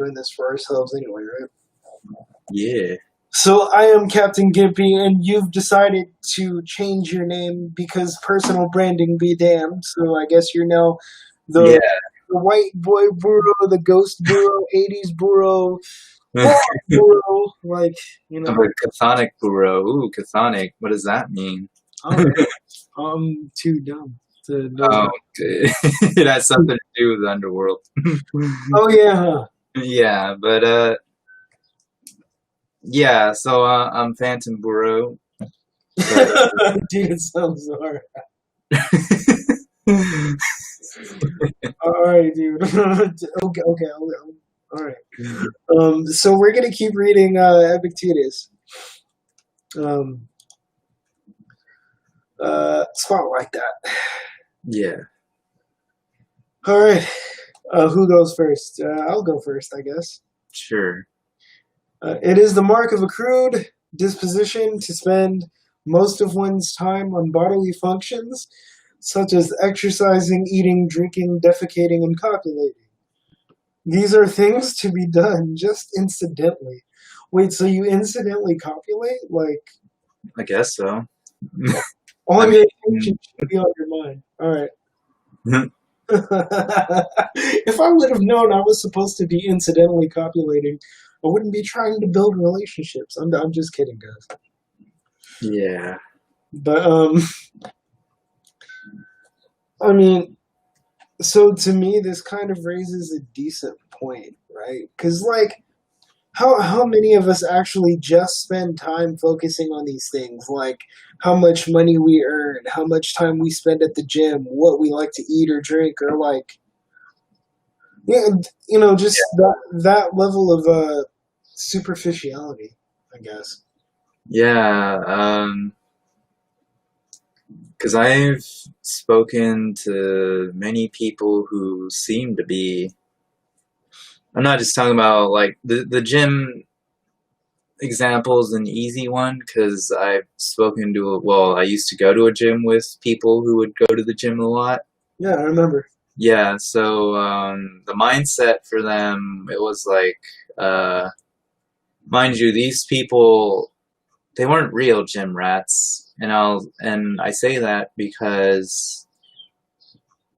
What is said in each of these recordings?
doing this for ourselves anyway, right? Yeah. So I am Captain Gimpy, and you've decided to change your name because personal branding be damned. So I guess you're now Yeah. the white boy burro, the ghost burro, 80s burro, burro, like, you know. But chthonic burro. Ooh, chthonic. What does that mean? I don't know. I'm too dumb to know Oh, that. it has something to do with the underworld. Oh, yeah. Yeah, but yeah. So I'm Phantom Burro. Dude, it sounds alright. Alright, dude. Okay. Alright. So we're gonna keep reading Epictetus. Spotlight that. Yeah. Alright. Who goes first? I'll go first, I guess. Sure. It is the mark of a crude disposition to spend most of one's time on bodily functions, such as exercising, eating, drinking, defecating, and copulating. These are things to be done just incidentally. Wait, so you incidentally copulate? Like, I guess so. all I your mean, attention should be on your mind. Alright. If I would have known I was supposed to be incidentally copulating, I wouldn't be trying to build relationships. I'm just kidding, guys. yeah. But I mean, so to me, this kind of raises a decent point, right? Because like, how many of us actually just spend time focusing on these things, like how much money we earn, how much time we spend at the gym, what we like to eat or drink, or like, yeah, just that level of superficiality, I guess. Yeah. Because I've spoken to many people who seem to be. I'm not just talking about like the gym example is an easy one because I've spoken to I used to go to a gym with people who would go to the gym a lot. Yeah, I remember. Yeah, so the mindset for them, it was like, mind you, these people, they weren't real gym rats, and I say that because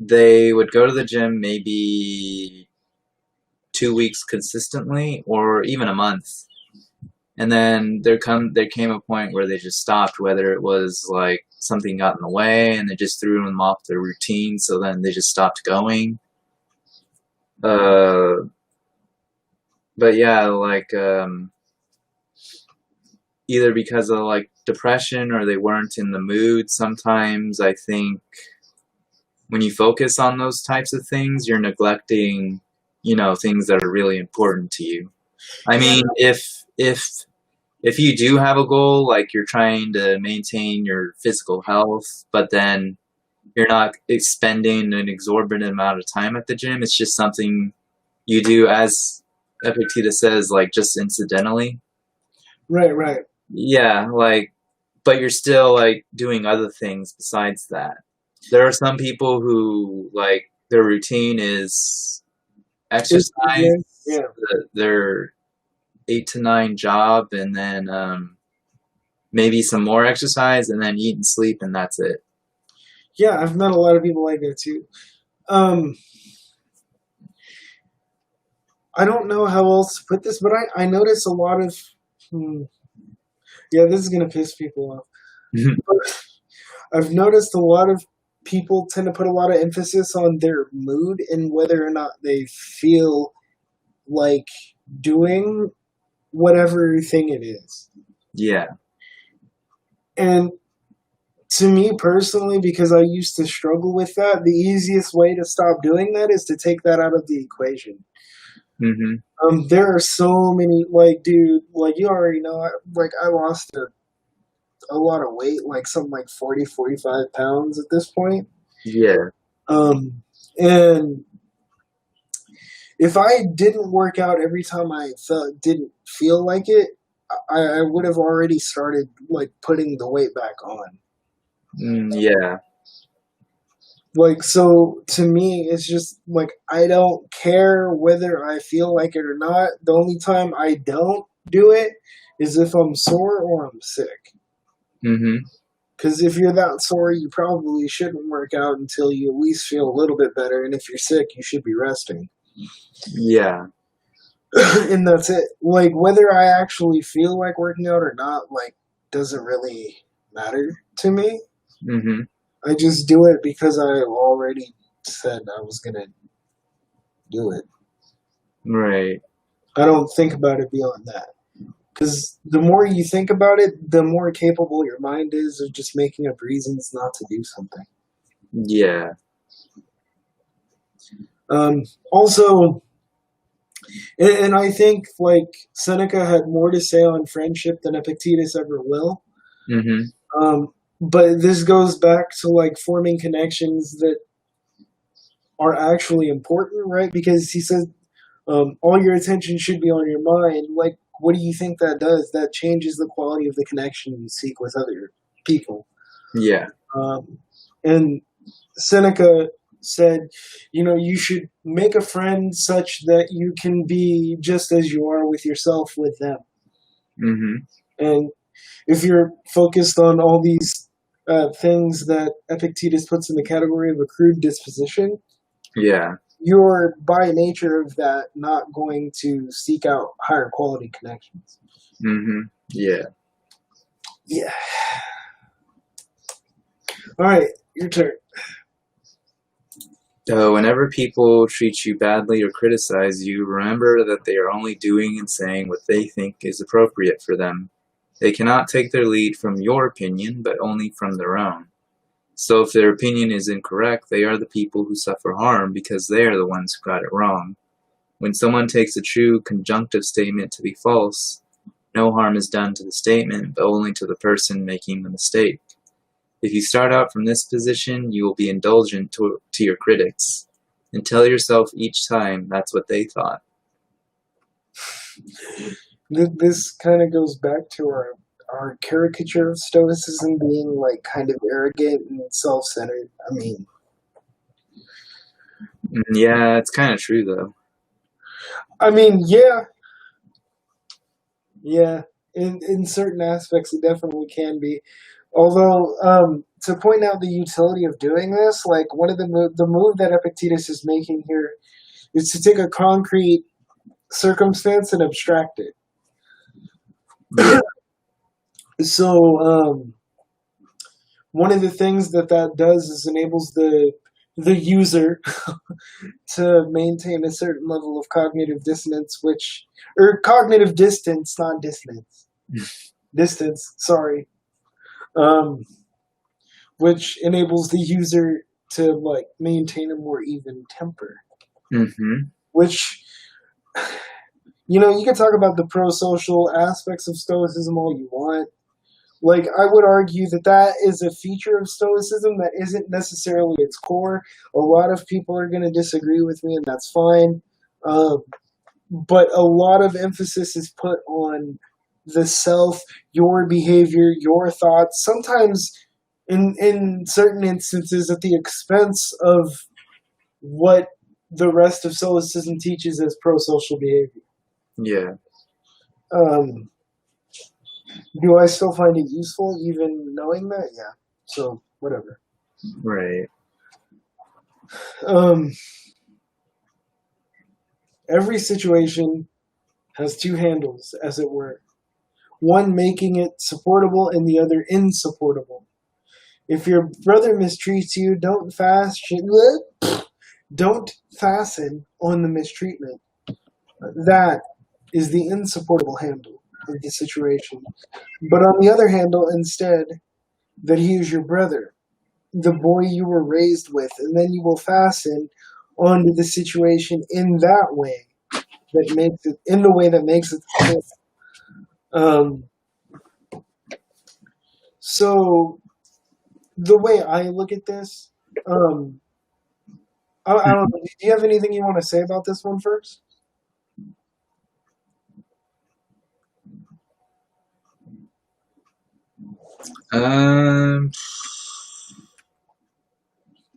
they would go to the gym maybe 2 weeks consistently, or even a month, and then there came a point where they just stopped, whether it was like something got in the way and they just threw them off their routine, so then they just stopped going. But yeah, like either because of like depression or they weren't in the mood. Sometimes I think when you focus on those types of things, you're neglecting, things that are really important to you. I mean, if you do have a goal, like you're trying to maintain your physical health, but then you're not expending an exorbitant amount of time at the gym, it's just something you do, as Epictetus says, like just incidentally. Right. Yeah, like, but you're still like doing other things besides that. There are some people who like their routine is exercise, Yeah. their 8 to 9 job, and then maybe some more exercise, and then eat and sleep, and that's it. Yeah, I've met a lot of people like that too. I don't know how else to put this, but I notice a lot of. Yeah, this is gonna piss people off. I've noticed a lot of people tend to put a lot of emphasis on their mood and whether or not they feel like doing whatever thing it is. Yeah. And to me personally, because I used to struggle with that, the easiest way to stop doing that is to take that out of the equation. Mm-hmm. There are so many, like, dude, like you already know, I lost a lot of weight, like something like 40, 45 pounds at this point. Yeah. And if I didn't work out every time I didn't feel like it, I would have already started like putting the weight back on. Yeah. Like, so to me, it's just like I don't care whether I feel like it or not. The only time I don't do it is if I'm sore or I'm sick. Mm-hmm. Because if you're that sore, you probably shouldn't work out until you at least feel a little bit better. And if you're sick, you should be resting. Yeah. And that's it. Like, whether I actually feel like working out or not, like, doesn't really matter to me. Mm-hmm. I just do it because I already said I was going to do it. Right. I don't think about it beyond that. Because the more you think about it, the more capable your mind is of just making up reasons not to do something. Yeah. Also, and I think like Seneca had more to say on friendship than Epictetus ever will. Mm-hmm. But this goes back to like forming connections that are actually important, right? Because he says all your attention should be on your mind. Like, what do you think that does? That changes the quality of the connection you seek with other people. Yeah. And Seneca said, you know, you should make a friend such that you can be just as you are with yourself with them. Mm-hmm. And if you're focused on all these things that Epictetus puts in the category of a crude disposition, Yeah. you're by nature of that not going to seek out higher quality connections. Mm-hmm. Yeah. Yeah. All right, your turn. Whenever people treat you badly or criticize you, remember that they are only doing and saying what they think is appropriate for them. They cannot take their lead from your opinion, but only from their own. So if their opinion is incorrect, they are the people who suffer harm because they are the ones who got it wrong. When someone takes a true conjunctive statement to be false, no harm is done to the statement, but only to the person making the mistake. If you start out from this position, you will be indulgent to your critics, and tell yourself each time that's what they thought. This kind of goes back to our caricature of Stoicism being like kind of arrogant and self-centered. I mean, Yeah, it's kind of true though. yeah, yeah. In certain aspects, it definitely can be. Although, to point out the utility of doing this, like one of the move that Epictetus is making here is to take a concrete circumstance and abstract it. Yeah. So, one of the things that does is enables the user to maintain a certain level of cognitive dissonance, or cognitive distance, not dissonance, distance. Sorry, um, which enables the user to like maintain a more even temper. Mm-hmm. Which, you know, you can talk about the pro-social aspects of Stoicism all you want. Like, I would argue that is a feature of Stoicism that isn't necessarily its core. A lot of people are going to disagree with me, and that's fine. But a lot of emphasis is put on the self, your behavior, your thoughts, sometimes in certain instances at the expense of what the rest of Stoicism teaches as pro-social behavior. Yeah. Um, do I still find it useful even knowing that? Yeah. So, whatever. Right. Every situation has two handles, as it were. One making it supportable and the other insupportable. If your brother mistreats you, don't fasten on the mistreatment. That is the insupportable handle of the situation. But on the other handle, instead, that he is your brother, the boy you were raised with, and then you will fasten onto the situation in that way that makes it, in the way that makes it whole. Um, so the way I look at this, I don't know. Do you have anything you want to say about this one first? Um.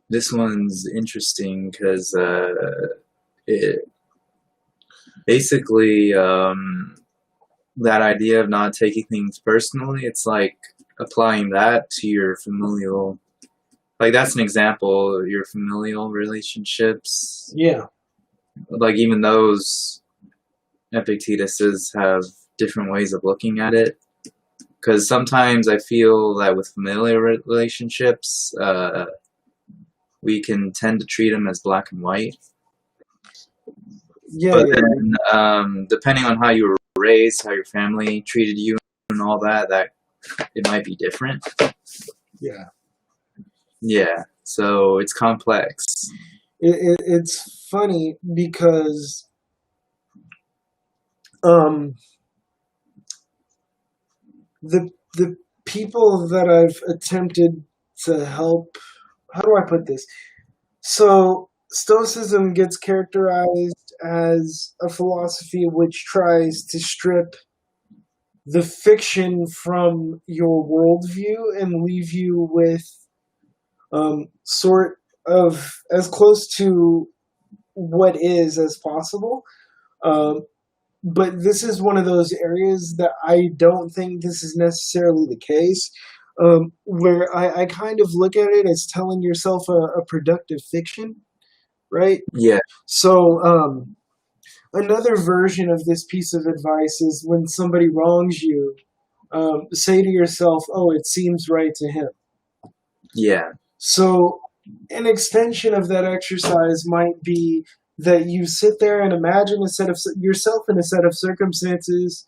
This one's interesting because it basically that idea of not taking things personally. It's like applying that to your familial. Like that's an example of your familial relationships. Yeah. Like even those Epictetuses have different ways of looking at it. Because sometimes I feel that with familial relationships, we can tend to treat them as black and white. Yeah, But yeah. then, depending on how you were raised, how your family treated you, and all that, it might be different. Yeah. Yeah. So it's complex. It's funny because the people that I've attempted to help, how do I put this? So Stoicism gets characterized as a philosophy which tries to strip the fiction from your worldview and leave you with sort of as close to what is as possible. Um, but this is one of those areas that I don't think this is necessarily the case. Where I kind of look at it as telling yourself a productive fiction, right? Yeah. So another version of this piece of advice is when somebody wrongs you, say to yourself, "Oh, it seems right to him." Yeah. So an extension of that exercise might be that you sit there and imagine a set of yourself in a set of circumstances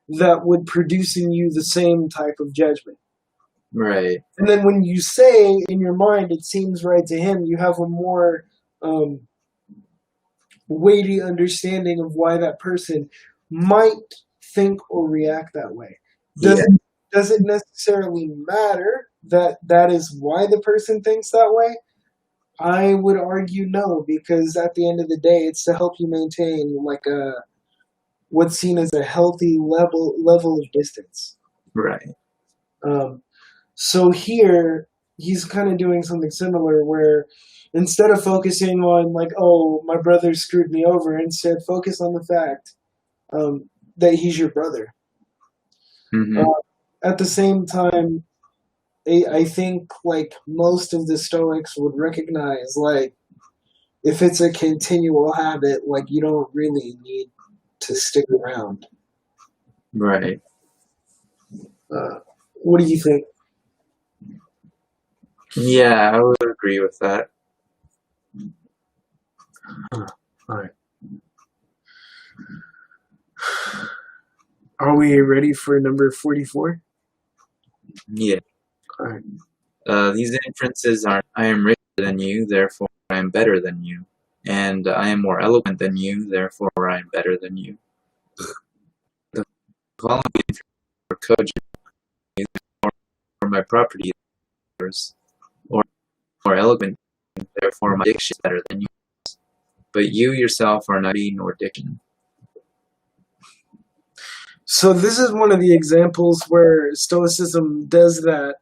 that would produce in you the same type of judgment. Right. And then when you say in your mind, it seems right to him, you have a more weighty understanding of why that person might think or react that way. Yeah. Does it necessarily matter that that is why the person thinks that way? I would argue no, because at the end of the day, it's to help you maintain like what's seen as a healthy level of distance. Right. So here he's kind of doing something similar, where instead of focusing on like, oh, my brother screwed me over, instead focus on the fact that he's your brother. Mm-hmm. At the same time, I think like most of the Stoics would recognize, like, if it's a continual habit, like you don't really need to stick around. Right. What do you think? Yeah, I would agree with that. All right. Are we ready for number 44? Yeah. All right. These inferences are: I am richer than you, therefore I am better than you, and I am more eloquent than you, therefore I am better than you. The following inferences are cogent, therefore my property is yours, or more eloquent, therefore my diction is better than yours. But you yourself are neither nor diction. So this is one of the examples where Stoicism does that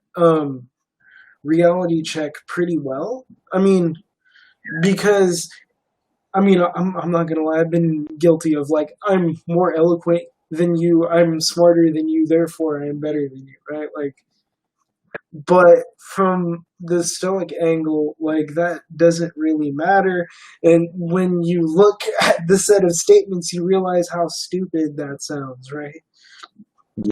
reality check pretty well. I mean, because I'm not gonna lie, I've been guilty of like, I'm more eloquent than you, I'm smarter than you, therefore I am better than you, right? Like, but from the Stoic angle, like that doesn't really matter. And when you look at the set of statements, you realize how stupid that sounds, right?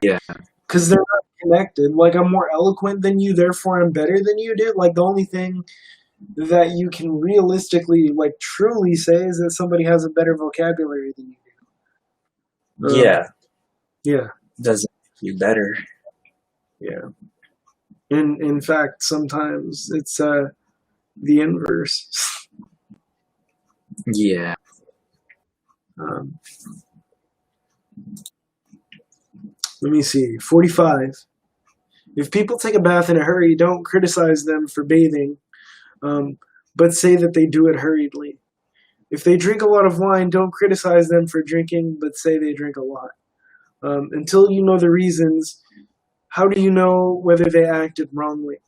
Yeah. Because they're not connected. Like, I'm more eloquent than you, therefore I'm better than you, dude. Like, the only thing that you can realistically, like, truly say is that somebody has a better vocabulary than you do. Yeah. Yeah. Doesn't make you better. Yeah. In fact, sometimes it's the inverse. Yeah. Let me see. 45. If people take a bath in a hurry, don't criticize them for bathing, but say that they do it hurriedly. If they drink a lot of wine, don't criticize them for drinking, but say they drink a lot. Until you know the reasons, how do you know whether they acted wrongly?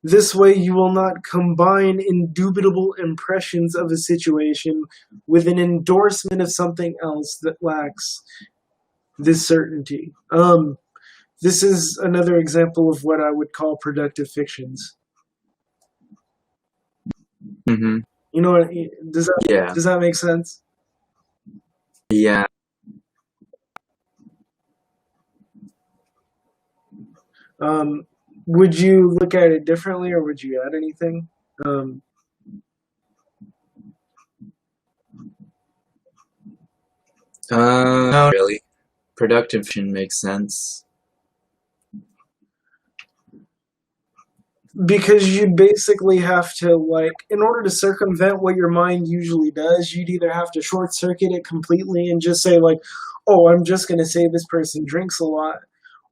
This way, you will not combine indubitable impressions of a situation with an endorsement of something else that lacks this certainty. This is another example of what I would call productive fictions. Mm-hmm. You know what? Yeah. Does that make sense? Yeah. Would you look at it differently, or would you add anything? No, really. Productive fiction makes sense. Because you'd basically have to, like, in order to circumvent what your mind usually does, you'd either have to short circuit it completely and just say, like, oh, I'm just going to say this person drinks a lot.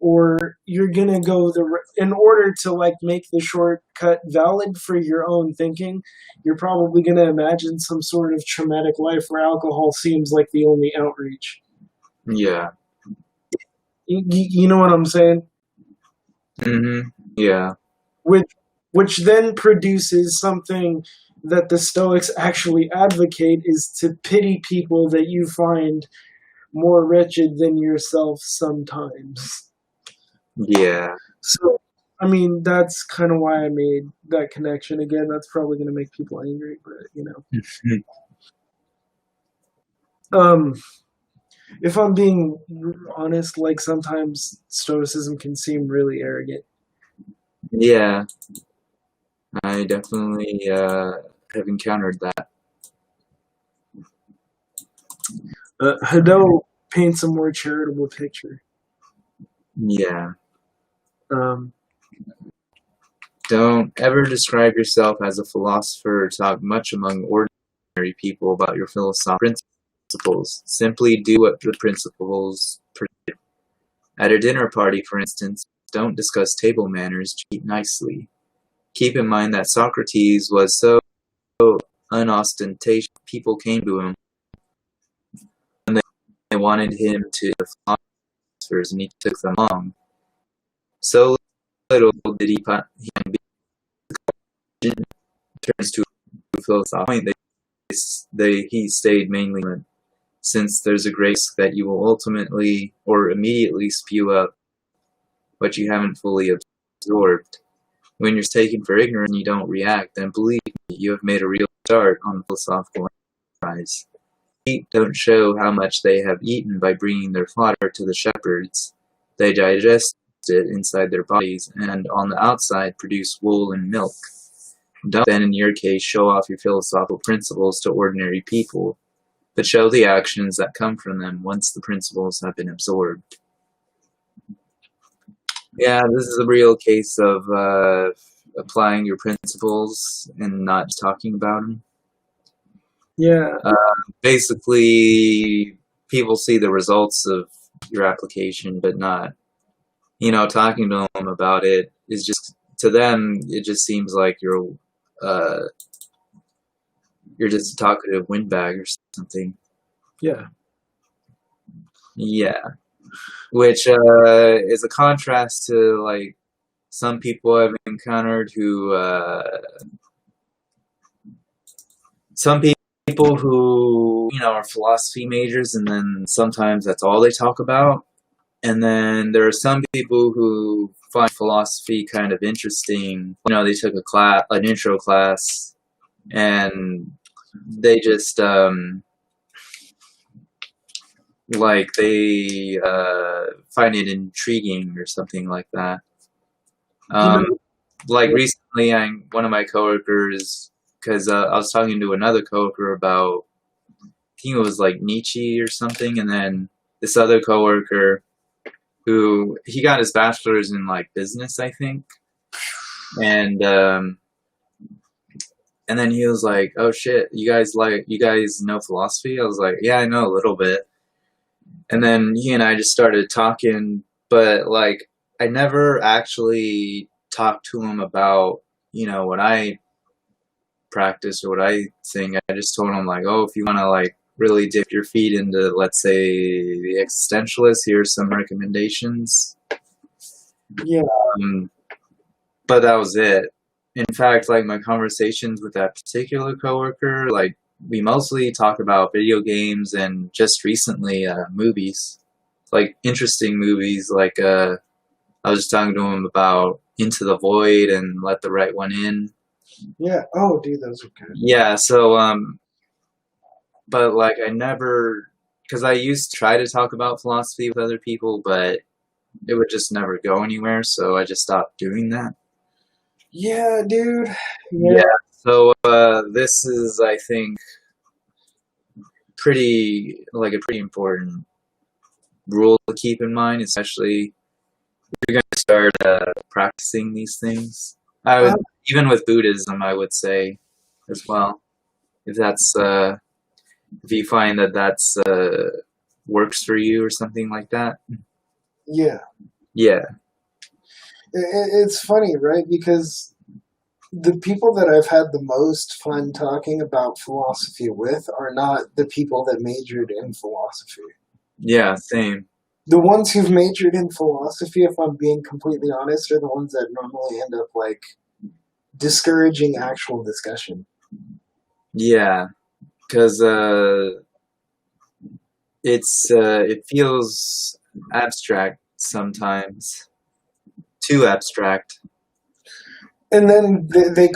Or you're going to go in order to, like, make the shortcut valid for your own thinking, you're probably going to imagine some sort of traumatic life where alcohol seems like the only outreach. Yeah. You know what I'm saying? Mm-hmm. Yeah. Which then produces something that the Stoics actually advocate, is to pity people that you find more wretched than yourself sometimes. Yeah. So, I mean, that's kind of why I made that connection. Again, that's probably going to make people angry, but, you know. If I'm being honest, like, sometimes Stoicism can seem really arrogant. Yeah. I definitely have encountered that. Hadot paints a more charitable picture. Yeah. Um, Don't ever describe yourself as a philosopher or talk much among ordinary people about your philosophical principles. Simply do what the principles predict. At a dinner party, for instance, don't discuss table manners, just eat nicely. Keep in mind that Socrates was so unostentatious, people came to him and they wanted him to philosophers, and he took them along. So little did he turns to a philosophical point he stayed mainly in, since there's a grace that you will ultimately or immediately spew out what you haven't fully absorbed. When you're taken for ignorant and you don't react, then believe me, you have made a real start on the philosophical enterprise. Sheep don't show how much they have eaten by bringing their fodder to the shepherds. They digest it inside their bodies, and on the outside produce wool and milk. Don't then, in your case, show off your philosophical principles to ordinary people, but show the actions that come from them once the principles have been absorbed. Yeah, this is a real case of applying your principles and not just talking about them. yeah. Basically, people see the results of your application, but not, talking to them about it is just, to them, it just seems like you're just a talkative windbag or something. Yeah. Yeah. Which is a contrast to, like, some people I've encountered who, some people who, are philosophy majors, and then sometimes that's all they talk about. And then there are some people who find philosophy kind of interesting. They took an intro class, and they just, they find it intriguing or something like that. Recently, one of my coworkers, because I was talking to another coworker about, I think it was like Nietzsche or something, and then this other coworker, who he got his bachelor's in like business, I think, and then he was like, "Oh shit, you guys know philosophy?" I was like, "Yeah, I know a little bit." And then he and I just started talking, but like I never actually talked to him about, what I practice or what I think. I just told him, like, oh, if you want to, like, really dip your feet into, let's say, the existentialists, here's some recommendations. Yeah. But that was it. in fact, like my conversations with that particular coworker, like we mostly talk about video games and just recently movies, like interesting movies. Like I was talking to him about Into the Void and Let the Right One In. Yeah. Oh, dude, those are good. Yeah, so but like I never, because I used to try to talk about philosophy with other people, but it would just never go anywhere, so I just stopped doing that. Yeah, dude. Yeah. Yeah, so this is, I think, pretty important rule to keep in mind, especially if you're going to start practicing these things. I would, Um, even with Buddhism, I would say as well, if that's if you find that that's works for you or something like that. yeah. Yeah, It's funny, right? Because the people that I've had the most fun talking about philosophy with are not the people that majored in philosophy. yeah, same. The ones who've majored in philosophy, if I'm being completely honest, are the ones that normally end up like discouraging actual discussion. Yeah, because it feels abstract sometimes, too abstract. And then they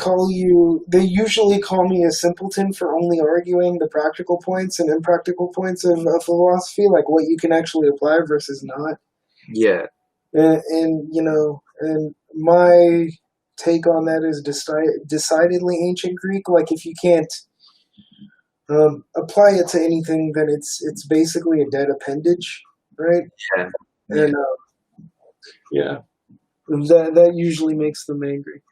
usually call me a simpleton for only arguing the practical points and impractical points of philosophy, like what you can actually apply versus not. Yeah, And my take on that is decidedly ancient Greek. Like if you can't apply it to anything, then it's basically a dead appendage, right? yeah, yeah. And yeah, that usually makes them angry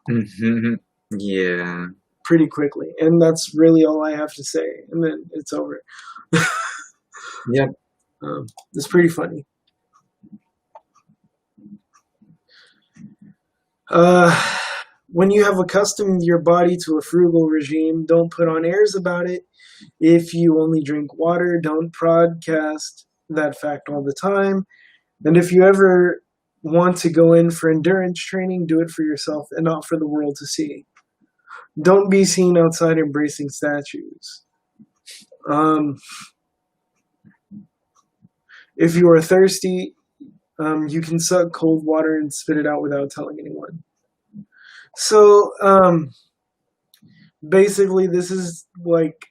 Hmm. Yeah. pretty quickly, and that's really all I have to say, and then it's over. Yep. It's pretty funny. Uh, when you have accustomed your body to a frugal regime, don't put on airs about it. If you only drink water, don't broadcast that fact all the time. And if you ever want to go in for endurance training, do it for yourself and not for the world to see. Don't be seen outside embracing statues. Um, if you are thirsty, you can suck cold water and spit it out without telling anyone. So, basically, this is like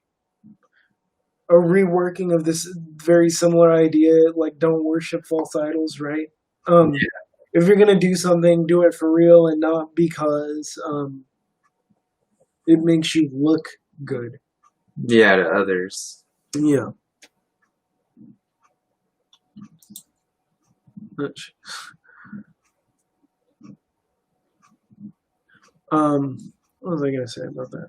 a reworking of this very similar idea, like don't worship false idols, right? Um, Yeah. if you're gonna do something, do it for real and not because it makes you look good. Yeah, to others. Yeah. What was I gonna say about that?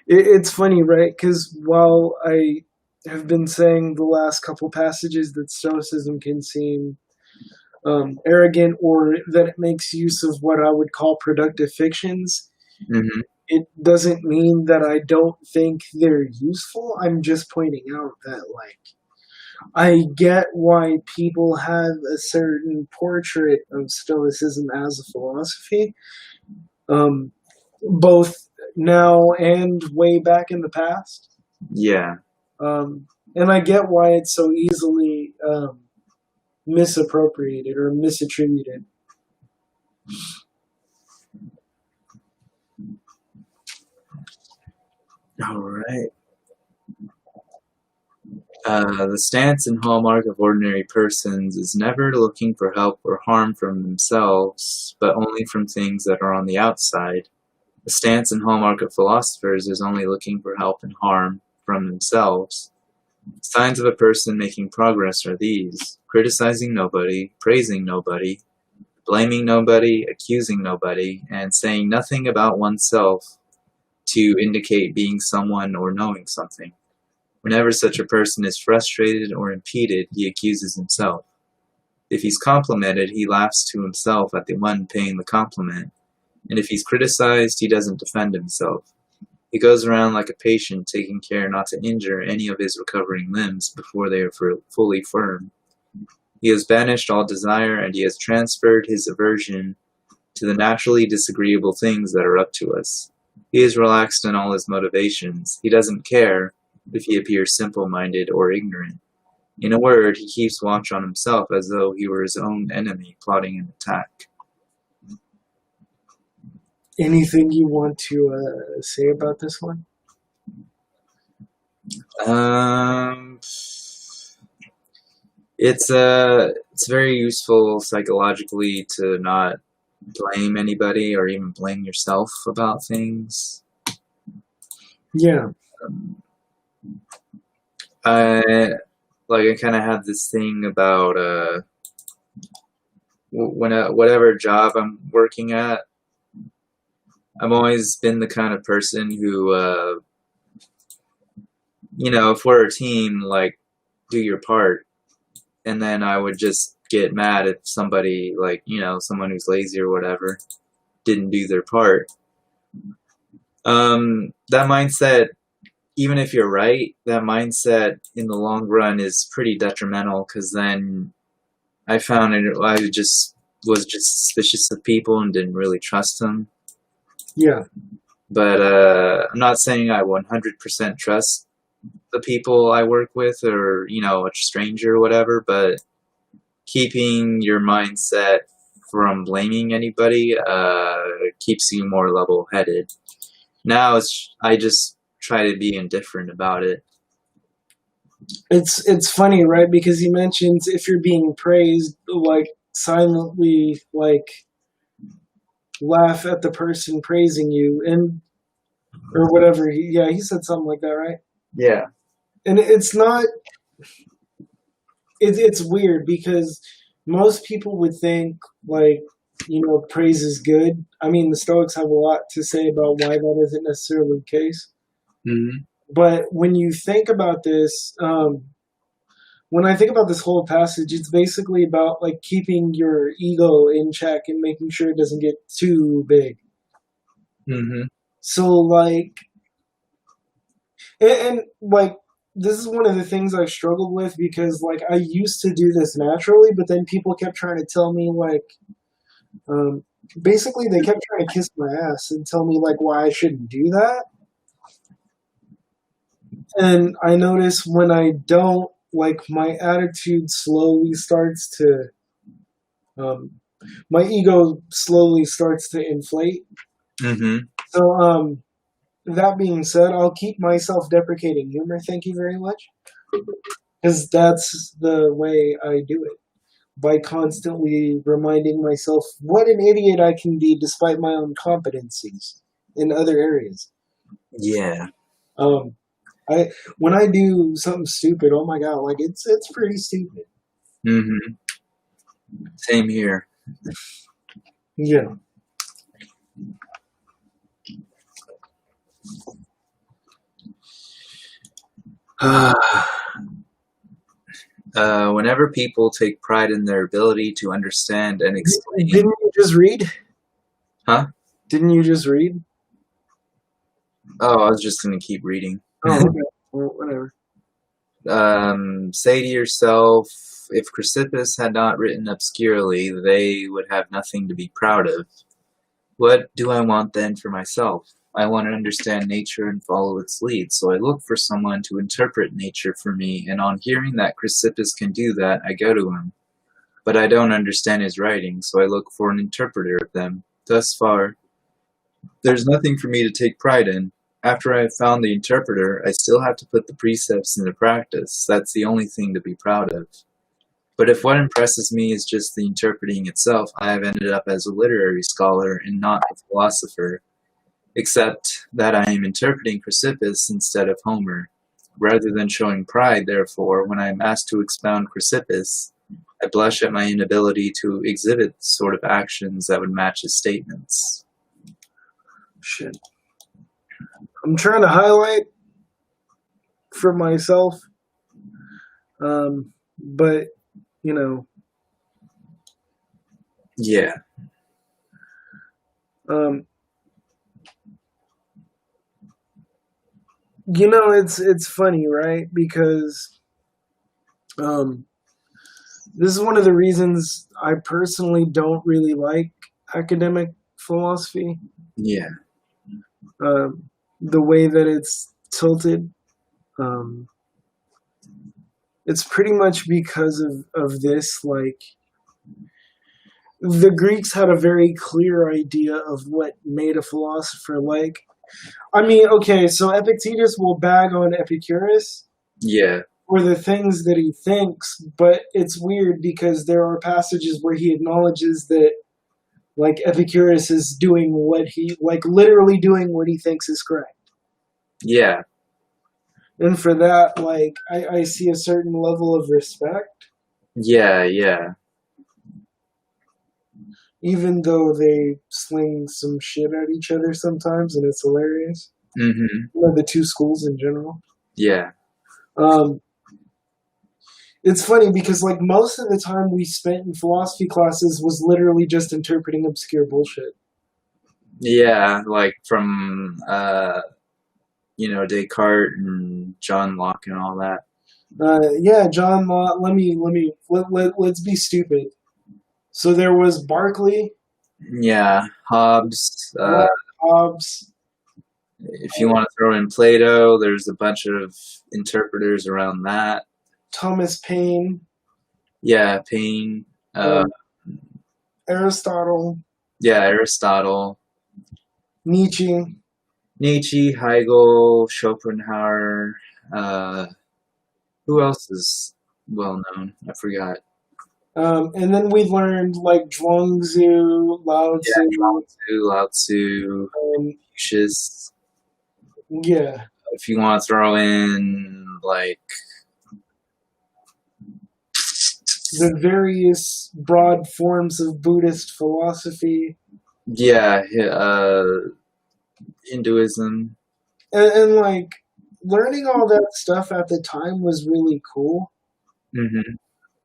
It's funny, right? Because while I have been saying the last couple passages that Stoicism can seem arrogant or that it makes use of what I would call productive fictions, Hmm. it doesn't mean that I don't think they're useful. I'm just pointing out that, like, I get why people have a certain portrait of Stoicism as a philosophy, um, both now and way back in the past. Yeah. And I get why it's so easily misappropriated or misattributed. All right. The stance and hallmark of ordinary persons is never looking for help or harm from themselves, but only from things that are on the outside. The stance and hallmark of philosophers is only looking for help and harm from themselves. Signs of a person making progress are these: criticizing nobody, praising nobody, blaming nobody, accusing nobody, and saying nothing about oneself to indicate being someone or knowing something. Whenever such a person is frustrated or impeded, he accuses himself. If he's complimented, he laughs to himself at the one paying the compliment, and if he's criticized, he doesn't defend himself. He goes around like a patient, taking care not to injure any of his recovering limbs before they are fully firm. He has banished all desire, and he has transferred his aversion to the naturally disagreeable things that are up to us. He is relaxed in all his motivations. He doesn't care if he appears simple-minded or ignorant. In a word, he keeps watch on himself as though he were his own enemy plotting an attack. Anything you want to say about this one? It's very useful psychologically to not blame anybody or even blame yourself about things. Yeah. I kind of have this thing about whatever job I'm working at, I've always been the kind of person who, if we're a team, like, do your part, and then I would just get mad if somebody, like, someone who's lazy or whatever, didn't do their part. That mindset, even if you're right, that mindset in the long run is pretty detrimental, because then I found I was just suspicious of people and didn't really trust them. Yeah. But I'm not saying I 100% trust the people I work with or, a stranger or whatever, but keeping your mindset from blaming anybody keeps you more level-headed. Now I just try to be indifferent about it. It's funny, right? Because he mentions if you're being praised, like, silently, like, laugh at the person praising you, and or whatever. He said something like that, right? Yeah. And it's not. It's weird because most people would think, like, praise is good. I mean, the Stoics have a lot to say about why that isn't necessarily the case. Mm-hmm. But when you think about this, when I think about this whole passage, it's basically about, like, keeping your ego in check and making sure it doesn't get too big. Mm-hmm. So, like, and like, this is one of the things I struggled with because, like, I used to do this naturally, but then people kept trying to tell me, like, basically they kept trying to kiss my ass and tell me, like, why I shouldn't do that. And I notice when I don't, like, my attitude slowly starts to, my ego slowly starts to inflate. Mm-hmm. So, that being said, I'll keep my self-deprecating humor, thank you very much. Because that's the way I do it. By constantly reminding myself what an idiot I can be despite my own competencies in other areas. Yeah. When I do something stupid, oh my god, like, it's pretty stupid. Mm-hmm. Same here. Yeah. Whenever people take pride in their ability to understand and explain... Didn't you just read? Huh? Didn't you just read? Oh, I was just going to keep reading. Oh, okay. Well, whatever. Say to yourself, if Chrysippus had not written obscurely, they would have nothing to be proud of. What do I want then for myself? I want to understand nature and follow its lead, so I look for someone to interpret nature for me, and on hearing that Chrysippus can do that, I go to him. But I don't understand his writing, so I look for an interpreter of them. Thus far, there's nothing for me to take pride in. After I have found the interpreter, I still have to put the precepts into practice. That's the only thing to be proud of. But if what impresses me is just the interpreting itself, I have ended up as a literary scholar and not a philosopher, except that I am interpreting Chrysippus instead of Homer. Rather than showing pride, therefore, when I am asked to expound Chrysippus, I blush at my inability to exhibit the sort of actions that would match his statements. Shit. I'm trying to highlight for myself, but, Yeah. It's funny, right? Because this is one of the reasons I personally don't really like academic philosophy, Yeah. the way that it's tilted. Um, it's pretty much because of this. Like, the Greeks had a very clear idea of what made a philosopher. Like, I mean, okay, so Epictetus will bag on Epicurus Yeah. for the things that he thinks, but it's weird because there are passages where he acknowledges that, like, Epicurus is doing like, literally doing what he thinks is correct. Yeah. And for that, like, I see a certain level of respect, Yeah. Yeah. even though they sling some shit at each other sometimes, and it's hilarious. Mm-hmm. You know, the two schools in general. Yeah. Um, it's funny because, like, most of the time we spent in philosophy classes was literally just interpreting obscure bullshit. Yeah. Like from Descartes and John Locke and all that. Yeah, John Locke. Let's be stupid. So there was Berkeley, Yeah. Hobbes. Locke, Hobbes, If you want to throw in Plato, there's a bunch of interpreters around that. Thomas Paine, Yeah. Paine. Aristotle, Yeah. Aristotle. Nietzsche. Nietzsche, Hegel, Schopenhauer. Who else is well known? I forgot. And then we learned, like, Zhuangzi, Lao Yeah, Tzu. Lao Tzu, Confucius. Yeah. If you want to throw in like The various broad forms of Buddhist philosophy. yeah, Hinduism. And like, learning all that stuff at the time was really cool. Mm-hmm.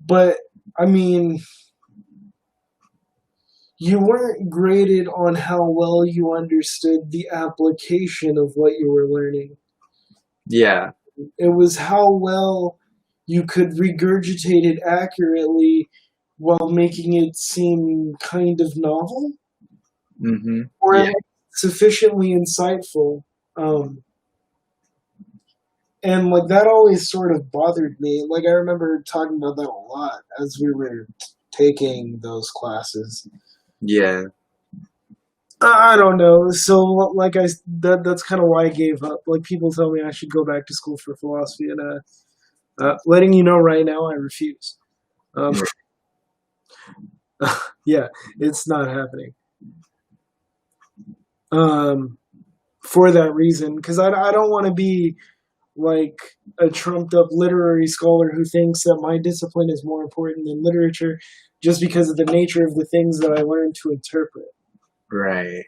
But, I mean, you weren't graded on how well you understood the application of what you were learning. Yeah. It was how well you could regurgitate it accurately while making it seem kind of novel, Mm-hmm. or Yeah. sufficiently insightful. And like, that always sort of bothered me. Like, I remember talking about that a lot as we were taking those classes. Yeah. I don't know. So, like, that's kind of why I gave up. Like, people tell me I should go back to school for philosophy, and letting you know right now, I refuse. Yeah, it's not happening. For that reason, because I don't want to be like a trumped up literary scholar who thinks that my discipline is more important than literature just because of the nature of the things that I learned to interpret. Right.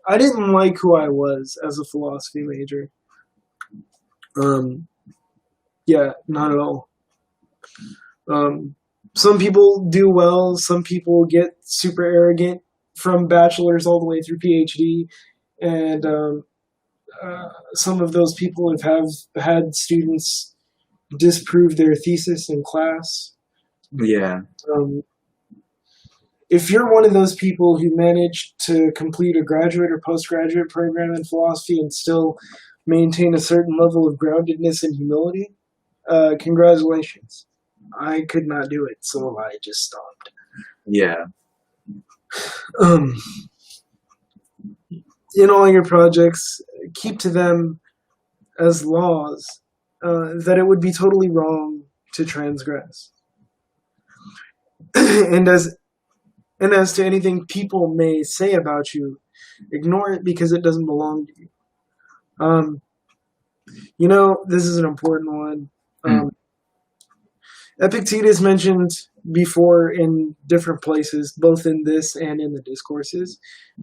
I didn't like who I was as a philosophy major. Yeah, not at all. Some people do well. Some people get super arrogant from bachelor's all the way through PhD, and some of those people have had students disprove their thesis in class. Yeah. If you're one of those people who managed to complete a graduate or postgraduate program in philosophy and still maintain a certain level of groundedness and humility, congratulations. I could not do it, so I just stopped. Yeah. In all your projects, keep to them as laws that it would be totally wrong to transgress. and as to anything people may say about you, ignore it because it doesn't belong to you. This is an important one. Epictetus mentioned before in different places, both in this and in the discourses,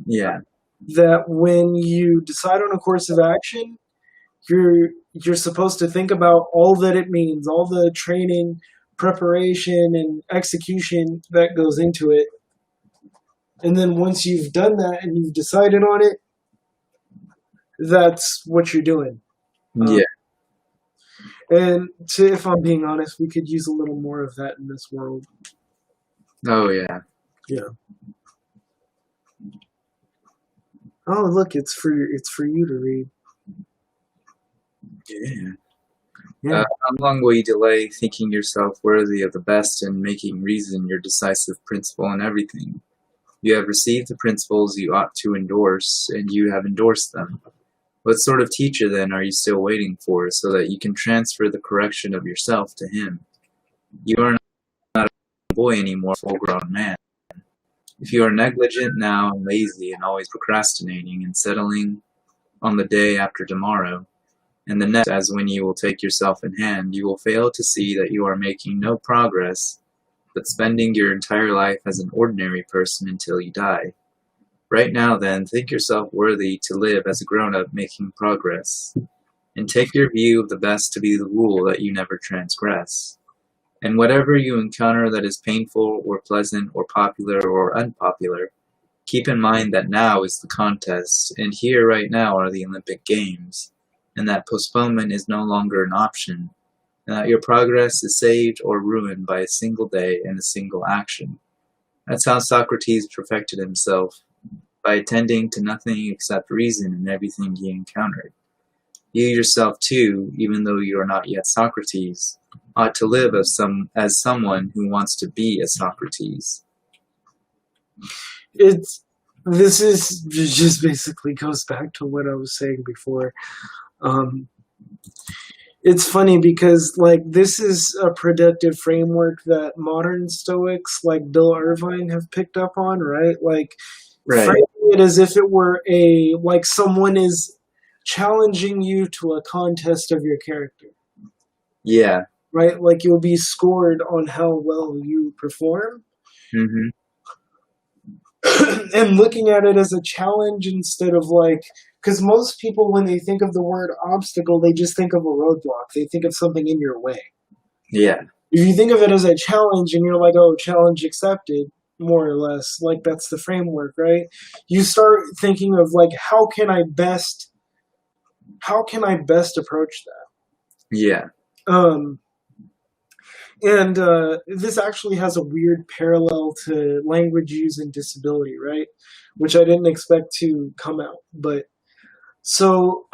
that when you decide on a course of action, you're supposed to think about all that it means, all the training, preparation, and execution that goes into it. And then once you've done that and you've decided on it, that's what you're doing. Yeah. And if I'm being honest, we could use a little more of that in this world. Oh, yeah. Yeah. Oh, look, it's for you to read. Yeah. Yeah. How long will you delay thinking yourself worthy of the best and making reason your decisive principle in everything? You have received the principles you ought to endorse, and you have endorsed them. What sort of teacher, then, are you still waiting for, so that you can transfer the correction of yourself to him? You are not a boy anymore, a full-grown man. If you are negligent now and lazy and always procrastinating and settling on the day after tomorrow, and the next as when you will take yourself in hand, you will fail to see that you are making no progress, but spending your entire life as an ordinary person until you die. Right now, then, think yourself worthy to live as a grown-up making progress, and take your view of the best to be the rule that you never transgress. And whatever you encounter that is painful or pleasant or popular or unpopular, keep in mind that now is the contest, and here right now are the Olympic Games, and that postponement is no longer an option, and that your progress is saved or ruined by a single day and a single action. That's how Socrates perfected himself, by attending to nothing except reason in everything he encountered. You yourself, too, even though you are not yet Socrates, ought to live as someone who wants to be a Socrates. This is just basically goes back to what I was saying before. It's funny because like this is a productive framework that modern Stoics like Bill Irvine have picked up on, right? Like framing it as if it were like someone is challenging you to a contest of your character. Yeah. Right? Like you'll be scored on how well you perform. Mm-hmm. And looking at it as a challenge instead of like, because most people, when they think of the word obstacle, they just think of a roadblock. They think of something in your way. Yeah. If you think of it as a challenge and you're like, oh, challenge accepted, more or less, like that's the framework, right? You start thinking of like, how can I best approach that? Yeah. And this actually has a weird parallel to language use and disability, right? Which I didn't expect to come out. But so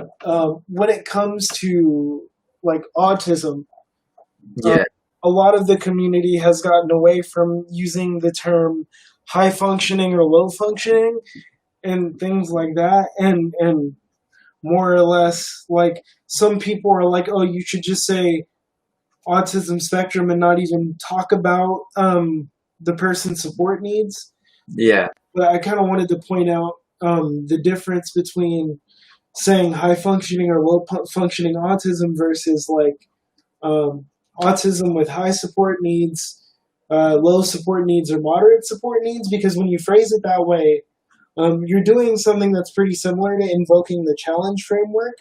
when it comes to like autism, Yeah. A lot of the community has gotten away from using the term high functioning or low functioning and things like that. And more or less, like some people are like, oh, you should just say autism spectrum and not even talk about the person's support needs. Yeah. But I kind of wanted to point out the difference between saying high functioning or low functioning autism versus like autism with high support needs, low support needs, or moderate support needs. Because when you phrase it that way, you're doing something that's pretty similar to invoking the challenge framework.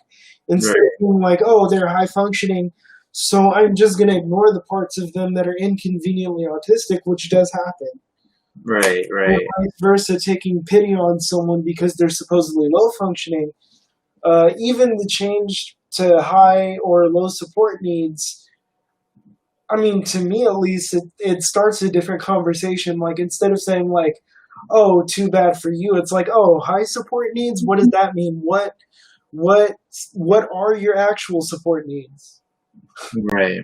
Instead of being like, oh, they're high functioning, so I'm just going to ignore the parts of them that are inconveniently autistic, which does happen. Right. Or vice versa, taking pity on someone because they're supposedly low functioning. Even the change to high or low support needs, I mean, to me at least, it starts a different conversation. Like, instead of saying, like, oh, too bad for you, it's like, oh, high support needs? What does that mean? What are your actual support needs? Right.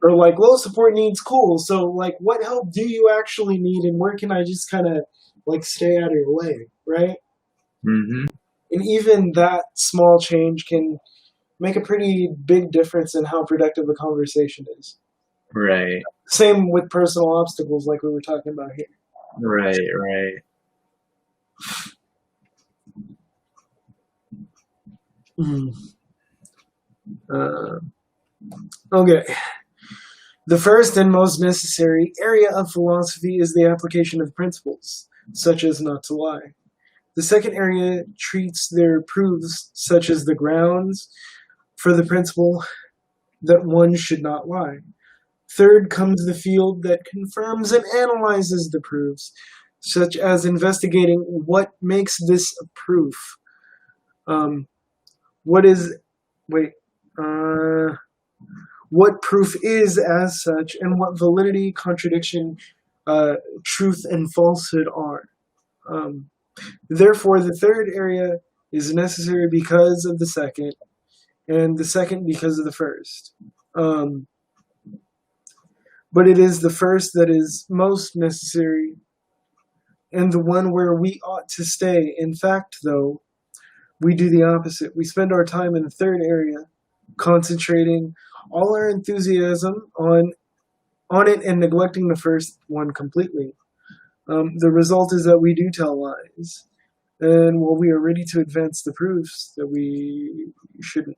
Or like low support needs, cool. So like what help do you actually need and where can I just kind of like stay out of your way, right? Mm-hmm. And even that small change can make a pretty big difference in how productive the conversation is. Right. Same with personal obstacles like we were talking about here. Right. Okay. The first and most necessary area of philosophy is the application of principles, such as not to lie. The second area treats their proofs, such as the grounds for the principle that one should not lie. Third comes the field that confirms and analyzes the proofs, such as investigating what makes this a proof. What proof is as such, and what validity, contradiction, truth and falsehood are. Um, Therefore, the third area is necessary because of the second, and the second because of the first. Um, but it is the first that is most necessary, and the one where we ought to stay. In fact, though, we do the opposite. We spend our time in the third area, concentrating all our enthusiasm on it and neglecting the first one completely. The result is that we do tell lies, and well, we are ready to advance the proofs that we shouldn't.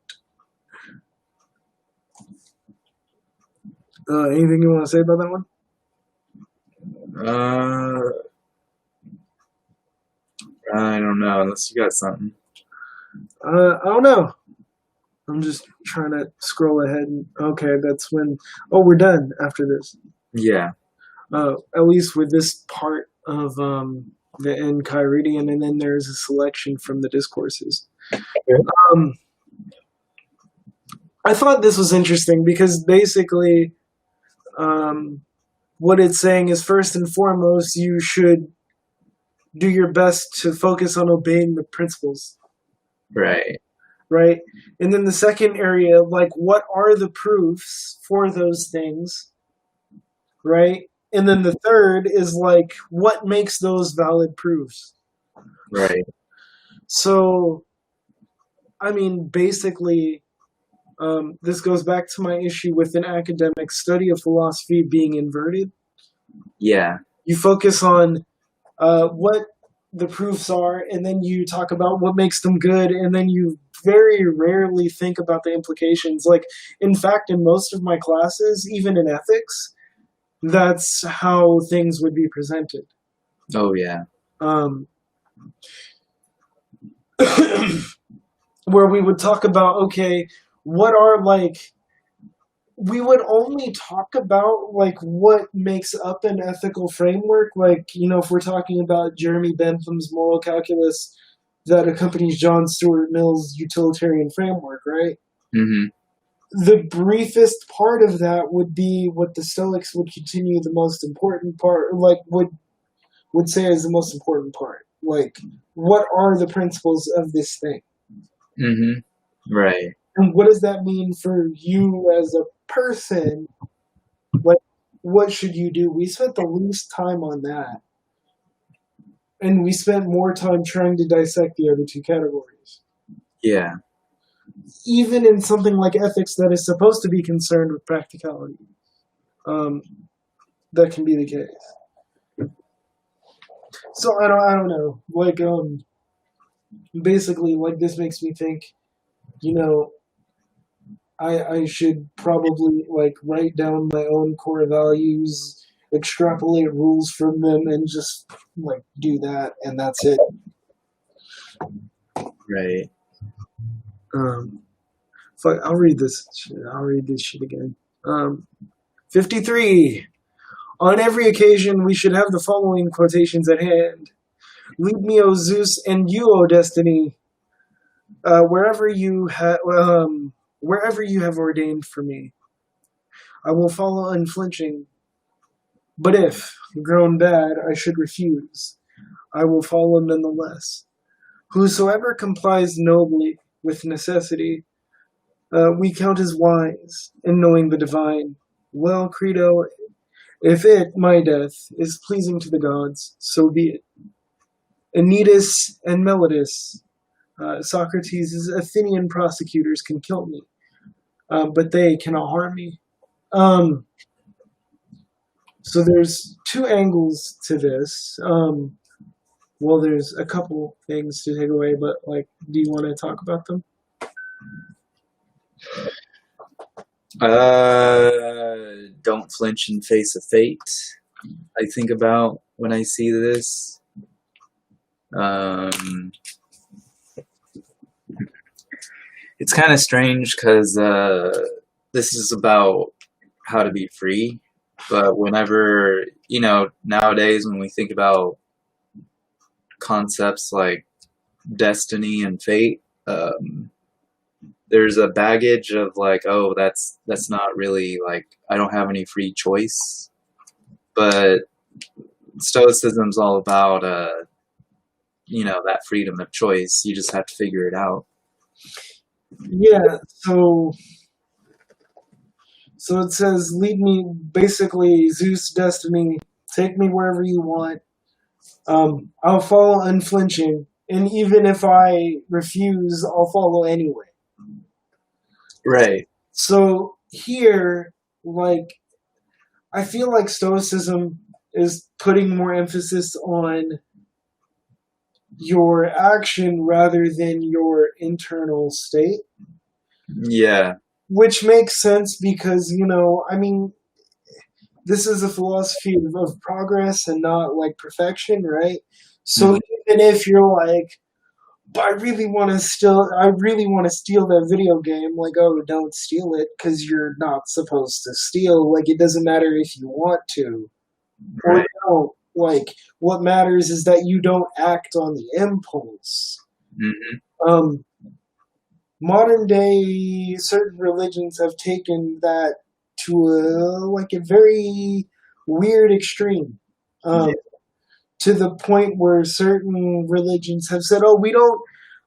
Anything you want to say about that one? I don't know, unless you got something. I don't know. I'm just trying to scroll ahead. And, okay, that's when. Oh, we're done after this. Yeah. At least with this part of the Enchiridion, and then there's a selection from the discourses. I thought this was interesting because basically, what it's saying is first and foremost, you should do your best to focus on obeying the principles. Right. Right? And then the second area, like, what are the proofs for those things? Right? And then the third is, like, what makes those valid proofs? Right. So, I mean, basically, this goes back to my issue with an academic study of philosophy being inverted. Yeah. You focus on what the proofs are, and then you talk about what makes them good, and then you very rarely think about the implications. Like, in fact, in most of my classes, even in ethics, that's how things would be presented. Oh, yeah. Where we would talk about, okay, what are, like, we would only talk about, like, what makes up an ethical framework. Like, you know, if we're talking about Jeremy Bentham's moral calculus that accompanies John Stuart Mill's utilitarian framework, right? Mm-hmm. The briefest part of that would be what the Stoics would continue the most important part, like, would say is the most important part. Like, what are the principles of this thing? Mm-hmm. Right. And what does that mean for you as a person? Like, what should you do? We spent the least time on that. And we spent more time trying to dissect the other two categories. Yeah. Even in something like ethics that is supposed to be concerned with practicality, that can be the case. So I don't know. Like, basically, like, this makes me think, you know, I should probably, like, write down my own core values, extrapolate rules from them, and just, like, do that, and that's it. Right. Fuck, I'll read this shit. I'll read this shit again. 53. On every occasion, we should have the following quotations at hand. Lead me, O Zeus, and you, O Destiny, wherever you have ordained for me. I will follow unflinching. But if, grown bad, I should refuse, I will follow nonetheless. Whosoever complies nobly with necessity, we count as wise in knowing the divine. Well, Credo, if it, my death, is pleasing to the gods, so be it. Anytus and Melitus, Socrates' Athenian prosecutors can kill me, but they cannot harm me. So there's two angles to this. Well, there's a couple things to take away, but, like, do you want to talk about them? Don't flinch in face of fate. I think about when I see this. It's kind of strange because this is about how to be free, but whenever, you know, nowadays when we think about concepts like destiny and fate, there's a baggage of, like, oh, that's not really, like, I don't have any free choice. But Stoicism's all about that freedom of choice. You just have to figure it out. Yeah, so it says, lead me, basically, Zeus, destiny, take me wherever you want. I'll follow unflinching, and even if I refuse, I'll follow anyway. Right. So here, like, I feel like Stoicism is putting more emphasis on your action rather than your internal state, Yeah. which makes sense because, I mean, this is a philosophy of progress and not like perfection, right? So Mhm. even if you're like, but I really want to steal that video game, like, oh, don't steal it because you're not supposed to steal. Like, it doesn't matter if you want to or Right. don't. Like, what matters is that you don't act on the impulse. Hmm. Um, Modern day, certain religions have taken that to a very weird extreme. Yeah. Um, to the point where certain religions have said, "Oh, we don't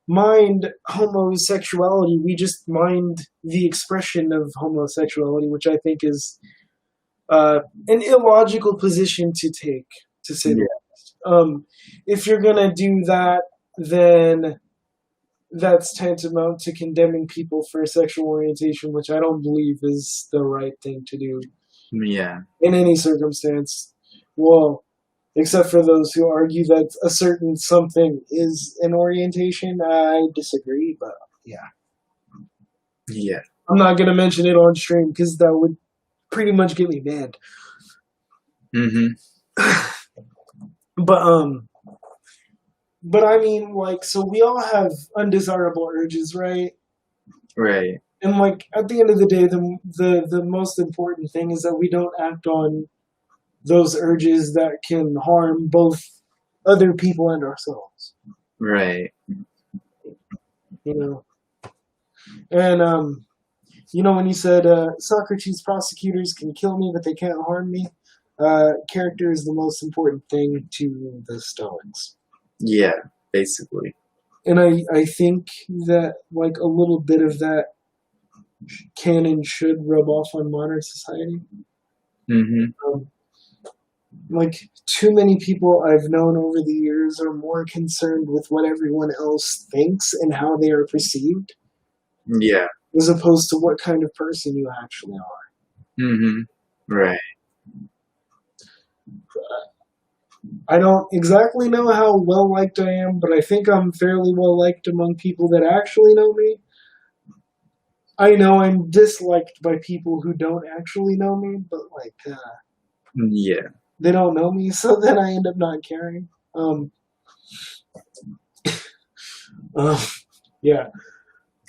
mind homosexuality. We just mind the expression of homosexuality," which I think is an illogical position to take, to say the Yeah. least. If you're gonna do that, then that's tantamount to condemning people for sexual orientation, which I don't believe is the right thing to do Yeah. in any circumstance. Well, except for those who argue that a certain something is an orientation, I disagree, but yeah. Yeah. I'm not going to mention it on stream because that would pretty much get me banned. Hmm. But but I mean, like, so we all have undesirable urges, right? Right. And like at the end of the day, the most important thing is that we don't act on those urges that can harm both other people and ourselves. Right. You know, and when you said Socrates, prosecutors can kill me, but they can't harm me. Character is the most important thing to the Stoics. Yeah. Basically. And I think that like a little bit of that can and should rub off on modern society. Hmm. Um, like too many people I've known over the years are more concerned with what everyone else thinks and how they are perceived, Yeah. as opposed to what kind of person you actually are. Hmm. Right. I don't exactly know how well liked I am, but I think I'm fairly well liked among people that actually know me. I know I'm disliked by people who don't actually know me, but like Yeah. they don't know me, so then I end up not caring. Uh, yeah.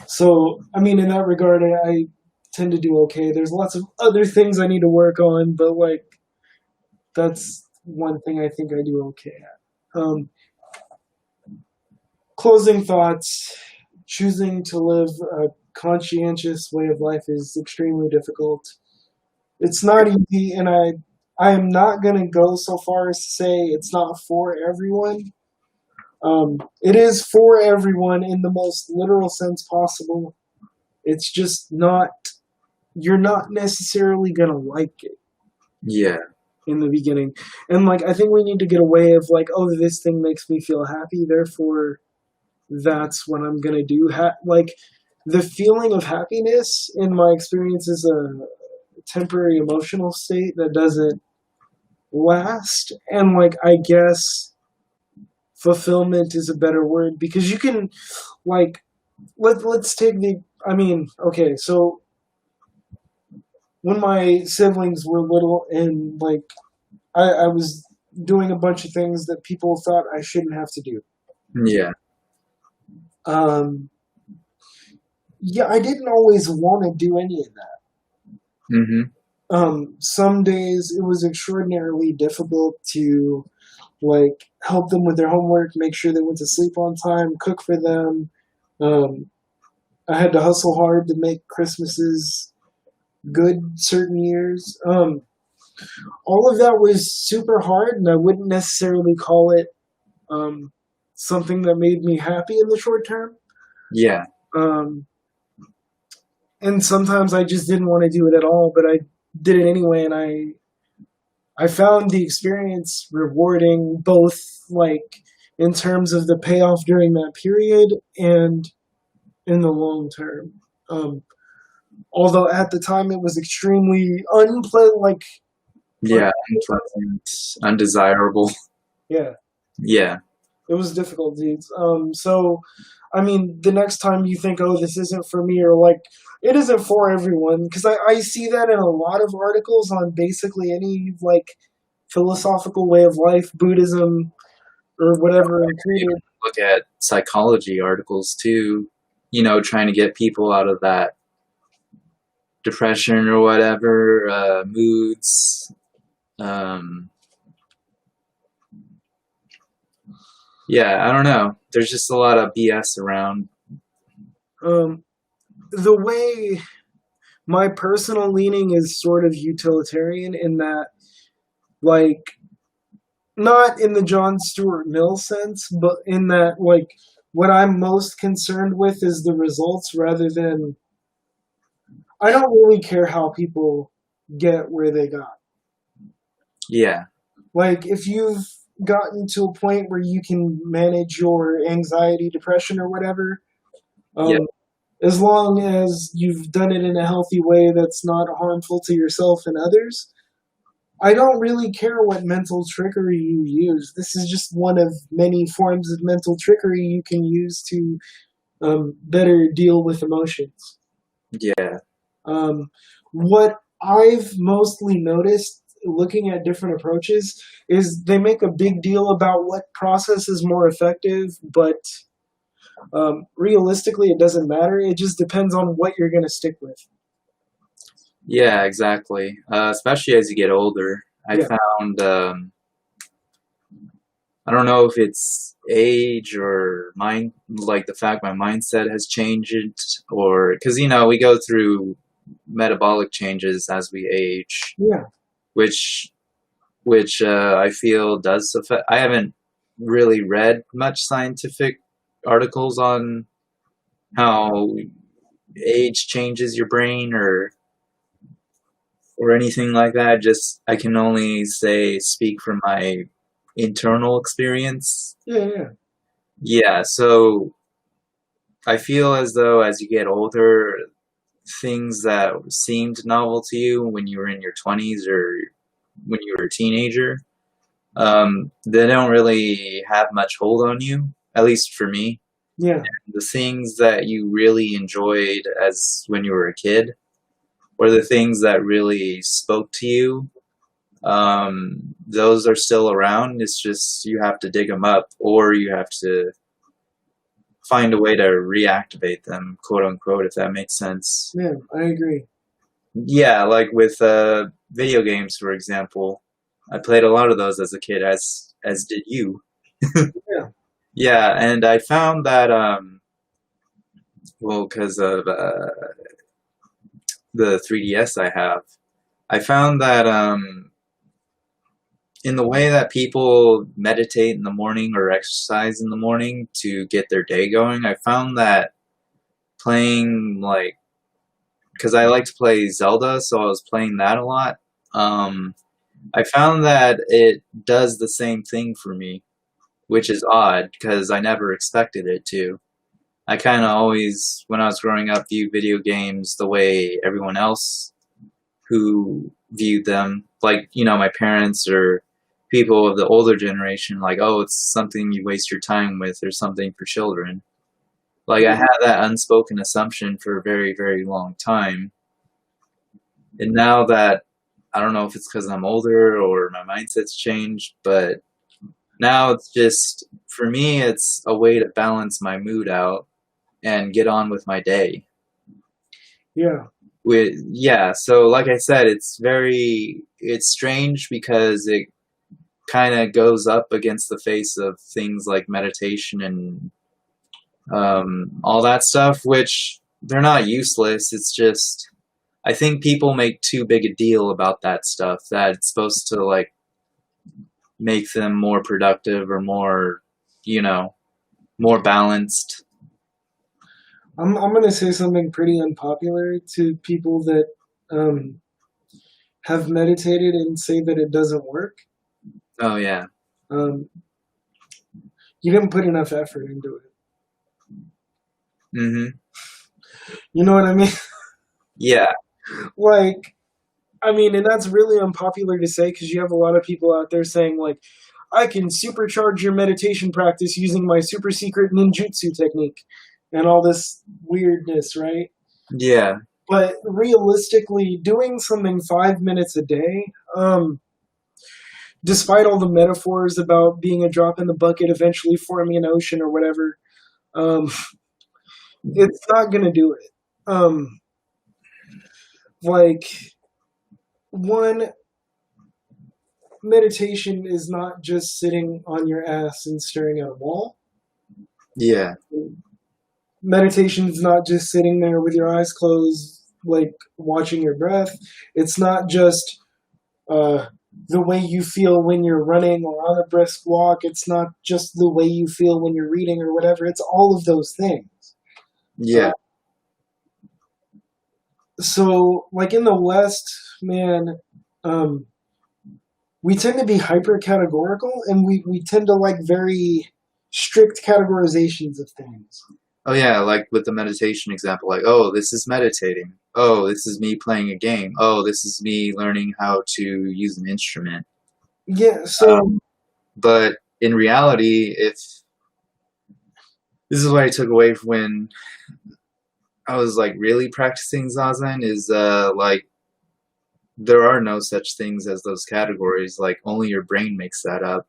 So I mean, in that regard, I tend to do okay. There's lots of other things I need to work on, but like that's one thing I think I do okay at. Closing thoughts. Choosing to live a conscientious way of life is extremely difficult. It's not easy, and I am not going to go so far as to say it's not for everyone. It is for everyone in the most literal sense possible. It's just not, you're not necessarily going to like it Yeah. in the beginning. And like, I think we need to get away of like, oh, this thing makes me feel happy, therefore that's what I'm going to do. Like, the feeling of happiness, in my experience, is a temporary emotional state that doesn't last. And like, I guess fulfillment is a better word because you can, like, let's take the. I mean, okay, so when my siblings were little and like I was doing a bunch of things that people thought I shouldn't have to do. Yeah. Um, yeah, I didn't always want to do any of that. Hmm. Some days it was extraordinarily difficult to like help them with their homework, make sure they went to sleep on time, cook for them. Um, I had to hustle hard to make Christmases good certain years. all of that was super hard, and I wouldn't necessarily call it um, something that made me happy in the short term. Yeah. Um, and sometimes I just didn't want to do it at all, but I did it anyway, and I found the experience rewarding, both like in terms of the payoff during that period and in the long term. Um, Although at the time it was extremely unpleasant, like Yeah. Unpleasant, undesirable. yeah, Yeah. it was difficult, dudes. So I mean, the next time you think, oh, this isn't for me, or like it isn't for everyone, because I see that in a lot of articles on basically any like philosophical way of life, Buddhism or whatever included. Look at psychology articles too, you know, trying to get people out of that depression or whatever, moods. Um, yeah, I don't know. There's just a lot of BS around. Um, the way my personal leaning is sort of utilitarian in that, like, not in the John Stuart Mill sense, but in that, like, what I'm most concerned with is the results rather than. I don't really care how people get where they got. Yeah, Like, if you've gotten to a point where you can manage your anxiety, depression, or whatever, yeah, um, as long as you've done it in a healthy way that's not harmful to yourself and others, I don't really care what mental trickery you use. This is just one of many forms of mental trickery you can use to better deal with emotions. yeah, Um, what I've mostly noticed looking at different approaches is they make a big deal about what process is more effective, but realistically, it doesn't matter. It just depends on what you're going to stick with. yeah, exactly. Especially as you get older, I Yeah, found, I don't know if it's age or mind, like the fact my mindset has changed, or because, you know, we go through metabolic changes as we age, yeah, which I feel does affect. I haven't really read much scientific articles on how age changes your brain or anything like that. Just I can only say speak from my internal experience. yeah, yeah, Yeah, so I feel as though as you get older, things that seemed novel to you when you were in your 20s or when you were a teenager, they don't really have much hold on you, at least for me. yeah, The things that you really enjoyed as when you were a kid, or the things that really spoke to you, those are still around. It's just you have to dig them up, or you have to find a way to reactivate them, quote unquote, if that makes sense. yeah. I agree. Yeah, like with video games, for example. I played a lot of those as a kid, as did you. Yeah, Yeah, and I found that well, because of the 3DS I have, I found that in the way that people meditate in the morning or exercise in the morning to get their day going, I found that playing like because I like to play Zelda, so I was playing that a lot. Um, I found that it does the same thing for me, which is odd because I never expected it to. I kind of always, when I was growing up, viewed video games the way everyone else who viewed them, like, you know, my parents or people of the older generation, like, oh, it's something you waste your time with or something for children. Like, I had that unspoken assumption for a very, very long time. And now that, I don't know if it's because I'm older or my mindset's changed, but now it's just, for me, it's a way to balance my mood out and get on with my day. yeah, Yeah, so like I said, it's strange because it kind of goes up against the face of things like meditation and all that stuff, which they're not useless. It's just I think people make too big a deal about that stuff, that it's supposed to like make them more productive or more, you know, more balanced. I'm gonna say something pretty unpopular to people that um, have meditated and say that it doesn't work. Oh yeah. Um, you didn't put enough effort into it. Mhm. You know what I mean? Yeah. Like, I mean, and that's really unpopular to say because you have a lot of people out there saying like, I can supercharge your meditation practice using my super secret ninjutsu technique and all this weirdness, right? Yeah. But realistically, doing something 5 minutes a day, despite all the metaphors about being a drop in the bucket, eventually forming an ocean or whatever, um, it's not going to do it. Um, like, one, meditation is not just sitting on your ass and staring at a wall. Yeah. Meditation is not just sitting there with your eyes closed, like watching your breath. It's not just uh, the way you feel when you're running or on a brisk walk. It's not just the way you feel when you're reading or whatever. It's all of those things. Uh, Yeah. so, like in the West, man, um, we tend to be hyper categorical and we tend to like very strict categorizations of things. Oh yeah, like with the meditation example, like, oh, this is meditating. Oh, this is me playing a game. Oh, this is me learning how to use an instrument. Yeah, so But in reality, if this is what I took away from when I was like really practicing Zazen, is like there are no such things as those categories. Like only your brain makes that up.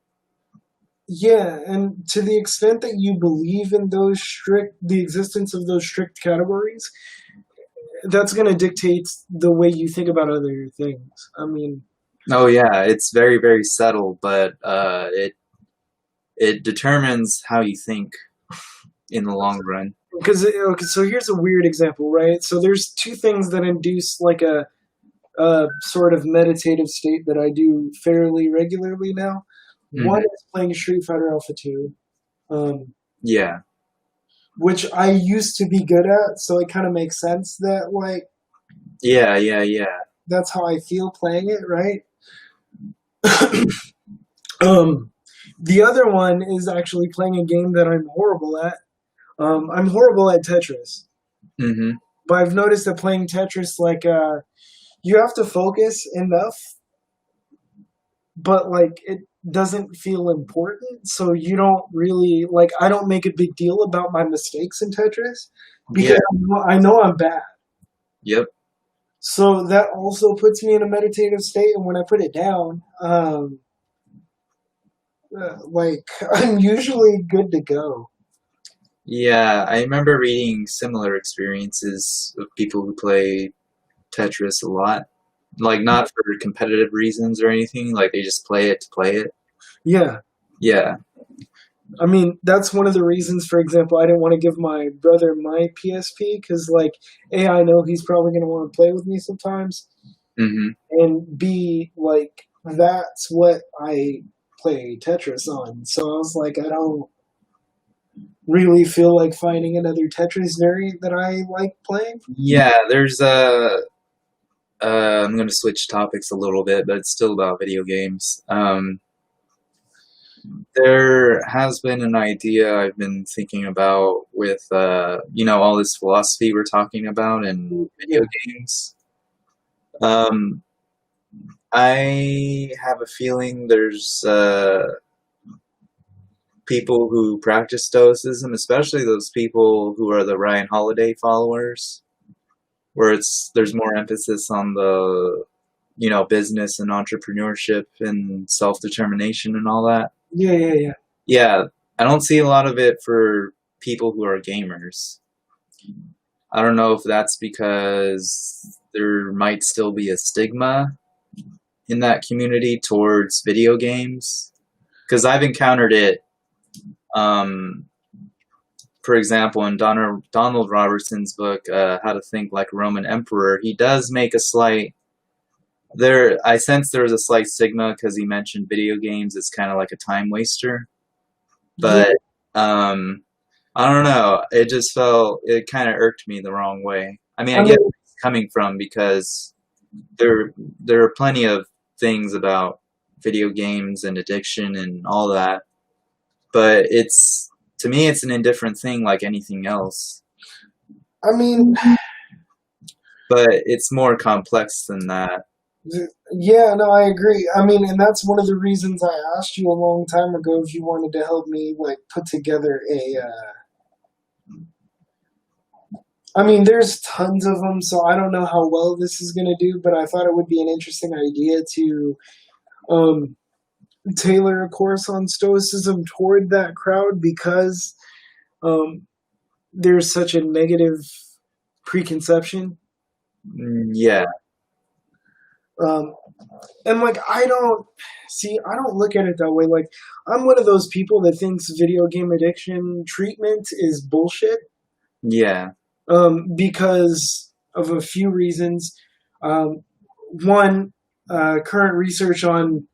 yeah, and to the extent that you believe in the existence of those strict categories, that's going to dictate the way you think about other things. I mean, Oh yeah, it's very very subtle, but it determines how you think in the long run. because okay, so here's a weird example, right? So there's two things that induce like a sort of meditative state that I do fairly regularly now. One Hmm. is playing Street Fighter Alpha 2, um, Yeah. which I used to be good at, so it kind of makes sense that like Yeah. Yeah. Yeah. that's how I feel playing it, right? um, the other one is actually playing a game that I'm horrible at. I'm horrible at Tetris, Hmm. but I've noticed that playing Tetris, like, you have to focus enough, but like it doesn't feel important, so you don't really like. I don't make a big deal about my mistakes in Tetris because Yeah. I know I'm bad. Yep. So that also puts me in a meditative state, and when I put it down, like I'm usually good to go. Yeah, I remember reading similar experiences of people who play Tetris a lot. Like, not for competitive reasons or anything, like, they just play it to play it. Yeah, Yeah. I mean that's one of the reasons. For example, I didn't want to give my brother my PSP because, like, a I know he's probably going to want to play with me sometimes, Hmm. and b like that's what I play Tetris on. So I was like, I don't really feel like finding another Tetris variant that I like playing. Yeah, there's I'm gonna switch topics a little bit, but it's still about video games. There has been an idea I've been thinking about with, all this philosophy we're talking about in video Yeah, games. Um, I have a feeling there's people who practice Stoicism, especially those people who are the Ryan Holiday followers, where there's more emphasis on the business and entrepreneurship and self-determination and all that. yeah, yeah, yeah. Yeah, I don't see a lot of it for people who are gamers. I don't know if that's because there might still be a stigma in that community towards video games, because I've encountered it um, for example, in Donald Robertson's book, How to Think Like a Roman Emperor, he does make a slight there. I sense there was a slight stigma because he mentioned video games as kind of like a time waster, Yeah, but I don't know. It just felt it kind of irked me the wrong way. I mean, I I mean, get where it's coming from because there are plenty of things about video games and addiction and all that, but it's to me it's an indifferent thing like anything else. I mean, But it's more complex than that. yeah, no, I agree. I mean, and that's one of the reasons I asked you a long time ago if you wanted to help me like put together a. I mean, there's tons of them, so I don't know how well this is gonna do, but I thought it would be an interesting idea to um, tailor a course on Stoicism toward that crowd because um, there's such a negative preconception. Yeah, Um, and like I don't look at it that way. Like I'm one of those people that thinks video game addiction treatment is bullshit. yeah, Because of a few reasons. One, current research on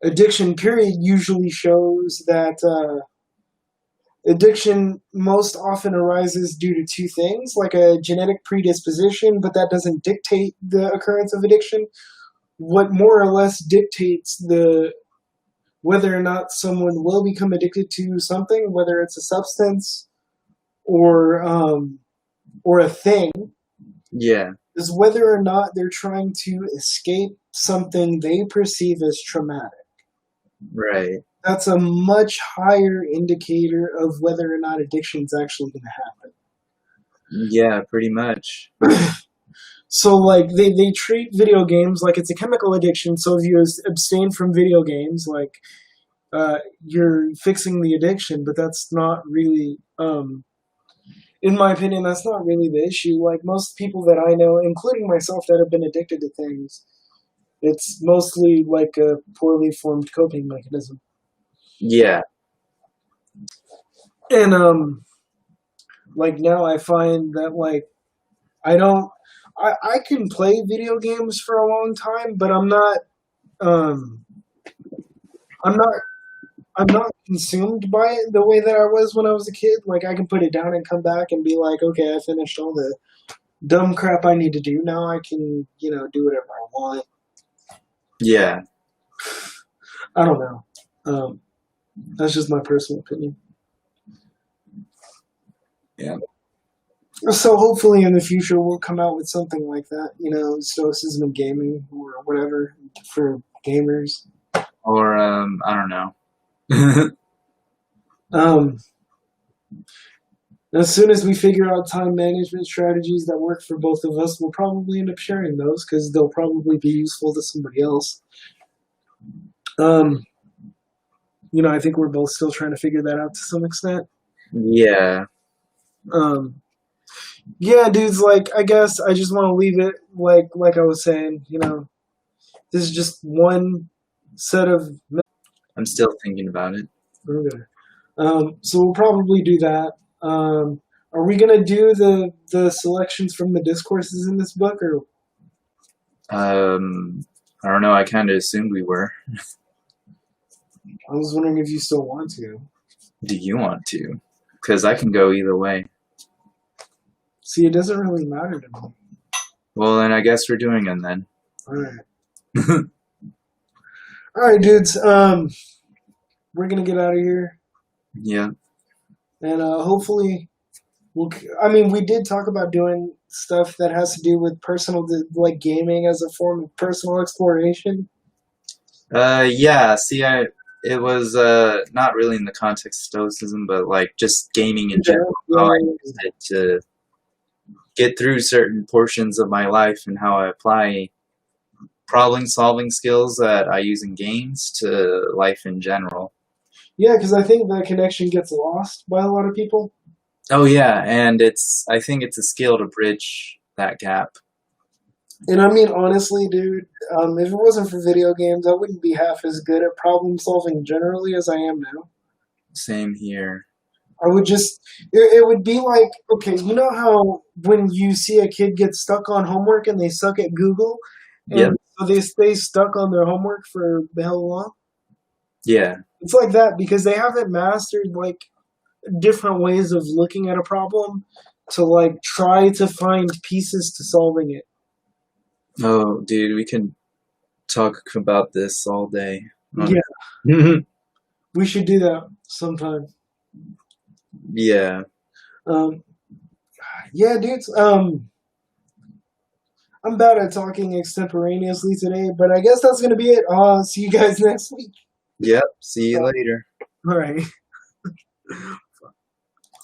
addiction period usually shows that addiction most often arises due to two things, like a genetic predisposition, but that doesn't dictate the occurrence of addiction. What more or less dictates the whether or not someone will become addicted to something, whether it's a substance or or a thing, yeah, is whether or not they're trying to escape something they perceive as traumatic. right. That's a much higher indicator of whether or not addiction's actually going to Yeah, pretty much. happen. So, like, they treat video games like it's a chemical addiction. So, if you abstain from video games, like, you're fixing the addiction, but that's not really, in my opinion, that's not really the issue. Like, most people that I know, including myself, that have been addicted to things, it's mostly like a poorly formed coping mechanism. Yeah, And like now I find that like I don't I can play video games for a long time, but um I'm not I'm not consumed by it the way that I was when I was a kid. Like I can put it down and come back and be like, okay, I finished all the dumb crap I need to do. Now I can, do whatever I want. yeah, I don't know. That's just my personal opinion. yeah. So hopefully in the future we'll come out with something like that, stoicism and gaming or whatever for gamers. Or I don't know. Um, as soon as we figure out time management strategies that work for both of us, we'll probably end up sharing those because they'll probably be useful to somebody else. Um, I think we're both still trying to figure that out to some extent. Yeah, Yeah, dudes. Like, I guess I just want to leave it like I was saying. This is just one set of. I'm still thinking about it. Okay. So we'll probably do that. Are we gonna do the selections from the discourses in this book, or I don't know. I kind of assumed we were. I was wondering if you still want to. Do you want to? Because I can go either way. See, it doesn't really matter to me. Well, then I guess we're doing it then. All right. All right, dudes. We're gonna get out of here, Yeah. and hopefully, we did talk about doing stuff that has to do with personal, like gaming as a form of personal exploration. Yeah. See, it was not really in the context of stoicism, but like just gaming in general. How I used it to get through certain portions of my life and how I apply problem-solving skills that I use in games to life in general. Yeah, because I think that connection gets lost by a lot of people. Oh yeah, and I think it's a skill to bridge that gap. And I mean, honestly, dude, if it wasn't for video games, I wouldn't be half as good at problem solving generally as I am now. Same here. I would just, it would be like, okay, you know how when you see a kid get stuck on homework and they suck at Google, Yep. and so they stay stuck on their homework for the hell long? Yeah. It's like that because they haven't mastered like different ways of looking at a problem to like try to find pieces to solving it. Oh, dude, we can talk about this all day. Yeah, Honestly. we should do that sometime. Yeah. Um, yeah, dudes. I'm bad at talking extemporaneously today, but I guess that's gonna be it. See you guys next week. Yep. See you Uh, later. all right.